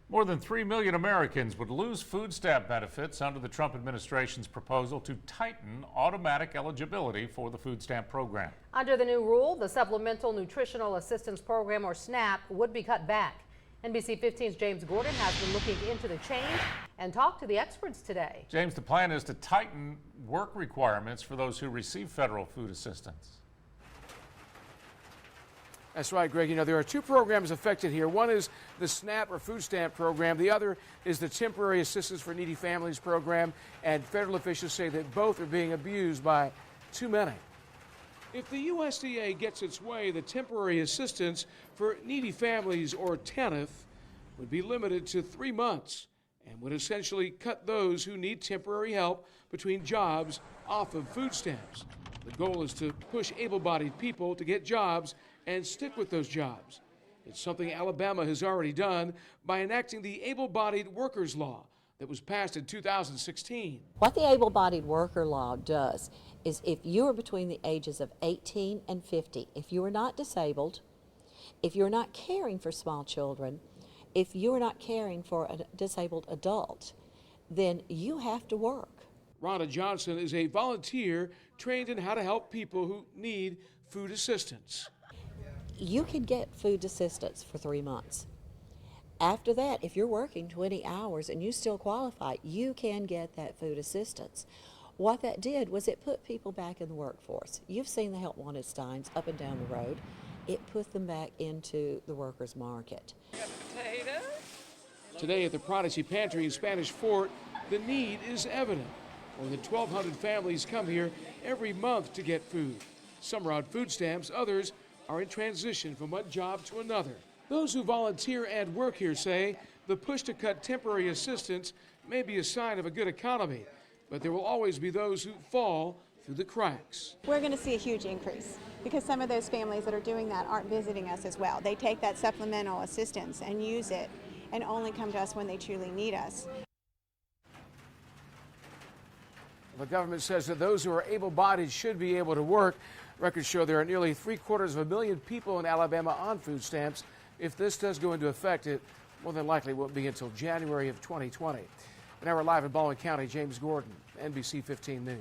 More than 3 million Americans would lose food stamp benefits under the Trump administration's proposal to tighten automatic eligibility for the food stamp program. Under the new rule, the Supplemental Nutritional Assistance Program, or SNAP, would be cut back. NBC 15's James Gordon has been looking into the change and talked to the experts today. James, the plan is to tighten work requirements for those who receive federal food assistance. That's right, Greg. You know, there are two programs affected here. One is the SNAP or food stamp program. The other is the Temporary Assistance for Needy Families program. And federal officials say that both are being abused by too many. If the USDA gets its way, the temporary assistance for needy families, or TANF, would be limited to 3 months and would essentially cut those who need temporary help between jobs off of food stamps. The goal is to push able-bodied people to get jobs and stick with those jobs. It's something Alabama has already done by enacting the Able-Bodied Workers Law that was passed in 2016. What the able-bodied worker law does is, if you are between the ages of 18 and 50, if you are not disabled, if you're not caring for small children, if you're not caring for a disabled adult, then you have to work. Rhonda Johnson is a volunteer trained in how to help people who need food assistance. You can get food assistance for 3 months. After that, if you're working 20 hours and you still qualify, you can get that food assistance. What that did was it put people back in the workforce. You've seen the help wanted signs up and down the road. It put them back into the workers' market. Today at the Prodigy Pantry in Spanish Fort, the need is evident. More than 1,200 families come here every month to get food. Some are on food stamps, others are in transition from one job to another. Those who volunteer and work here say the push to cut temporary assistance may be a sign of a good economy, but there will always be those who fall through the cracks. We're going to see a huge increase because some of those families that are doing that aren't visiting us as well. They take that supplemental assistance and use it and only come to us when they truly need us. The government says that those who are able-bodied should be able to work. Records show there are nearly 750,000 people in Alabama on food stamps. If this does go into effect, it more than likely won't be until January of 2020. And now we're live in Baldwin County. James Gordon, NBC 15 News.